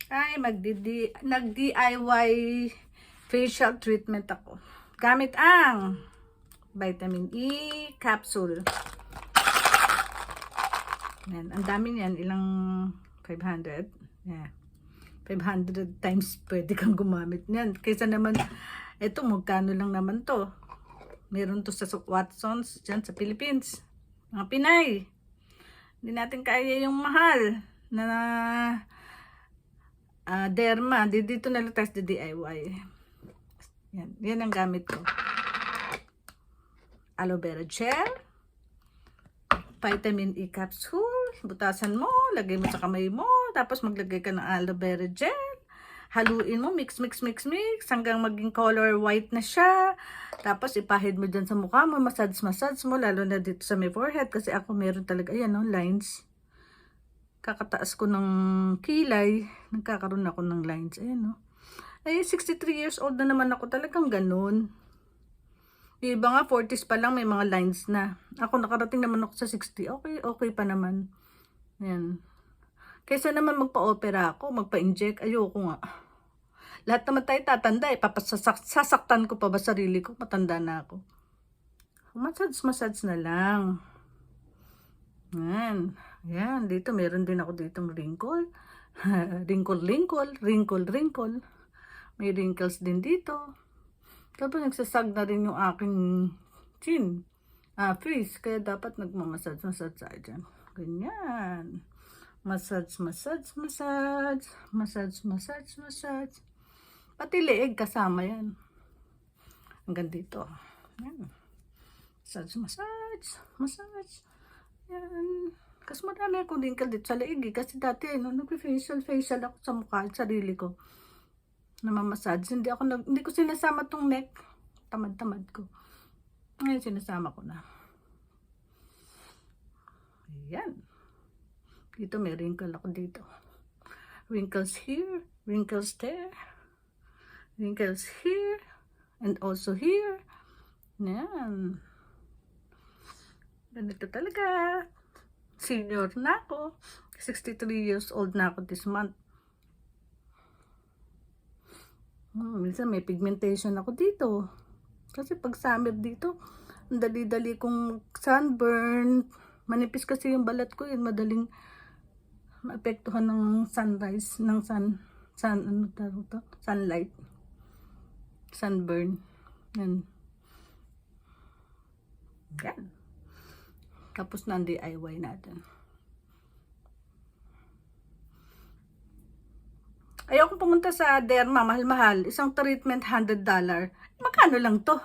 Ay, nag-DIY facial treatment ako. Gamit ang vitamin E capsule. Yan, ang dami niyan, ilang 500. Yeah. 500 times pwede kang gumamit niyan. Kaysa naman, eto magkano lang naman to. Meron to sa Watsons, dyan sa Philippines. Mga Pinay. Hindi natin kaya yung mahal na derma. Dito na lang tayo sa DIY. Yan ang gamit ko. Aloe vera gel, vitamin E capsule, butasan mo, lagay mo sa kamay mo, tapos maglagay ka ng aloe vera gel, haluin mo, mix hanggang maging color white na siya. Tapos ipahid mo dyan sa mukha mo, massage mo, lalo na dito sa my forehead, kasi ako meron talaga, ayan no, lines. Kakataas ko ng kilay, nagkakaroon ako ng lines, ayan no. Ay, 63 years old na naman ako, talagang ganun. Yung iba nga 40s pa lang may mga lines na. Ako nakarating naman ako sa 60. Okay pa naman. Ayan. Kaysa naman magpa-opera ako, magpa-inject, ayoko nga. Lahat naman tayo tatanda eh. Sasaktan ko pa ba sarili ko? Matanda na ako. Massage na lang. Ayan. Ayan. Dito meron din ako ditong wrinkle. wrinkle. May wrinkles din dito. Tapos nagsasag na rin yung aking chin. Face. Kaya dapat nagmamassage tayo dyan. Ganyan. Massage. Pati leeg kasama yan. Hanggang dito. Yan. Massage. Yan. Kasi marami akong wrinkle dito sa leeg. Kasi dati, nag-facial ako sa mukha, sarili ko. Namamassage. Hindi ko sinasama tong neck. Tamad ko. Ngayon sinasama ko na. Ayan. Dito may wrinkle ako dito. Wrinkles here. Wrinkles there. Wrinkles here. And also here. Ayan. Ganito talaga. Senior na ako. 63 years old na ako this month. Minsan may pigmentation ako dito. Kasi pag summer dito, ang dali-dali kong sunburn. Manipis kasi yung balat ko, yun madaling maapektuhan ng sunrise, ng sunlight. Sunburn. Yan. Yan. Tapos na ang DIY natin. Ayoko pumunta sa derma, mahal-mahal. Isang treatment, $100. Magkano lang to?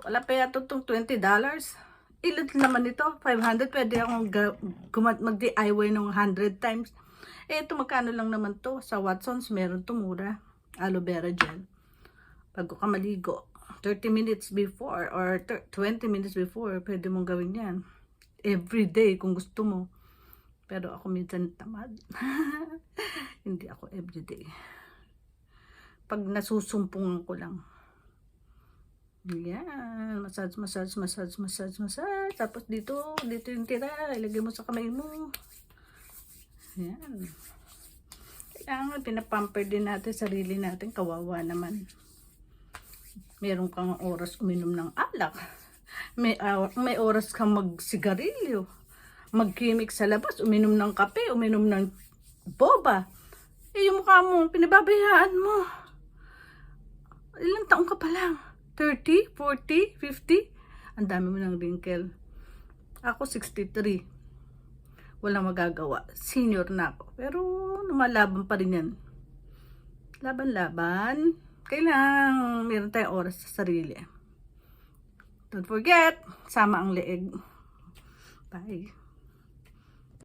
Wala pa yato itong $20. Ilit naman ito, 500. Pwede akong mag-DIY ng 100 times. Ito magkano lang naman to. Sa Watsons, meron to mura. Aloe vera gel. Pag ka maligo, 30 minutes before or 20 minutes before, pwede mong gawin yan. Every day kung gusto mo. Pero ako minsan tamad. Hindi ako everyday. Pag nasusumpungan ko lang. Yan. Massage. Tapos dito yung tira. Ilagay mo sa kamay mo. Yan. Kailangan pinapamper din natin sarili natin. Kawawa naman. Meron kang oras uminom ng alak. May oras kang magsigarilyo. Magkimik sa labas, uminom ng kape, uminom ng boba. Yung mukha mo, pinababayaan mo. Ilang taong ka pa lang? 30, 40, 50? Ang dami mo ng wrinkle. Ako 63. Walang magagawa. Senior na ako. Pero lumalaban pa rin yan. Laban. Kailangan meron tayong oras sa sarili. Don't forget, sama ang leeg. Bye.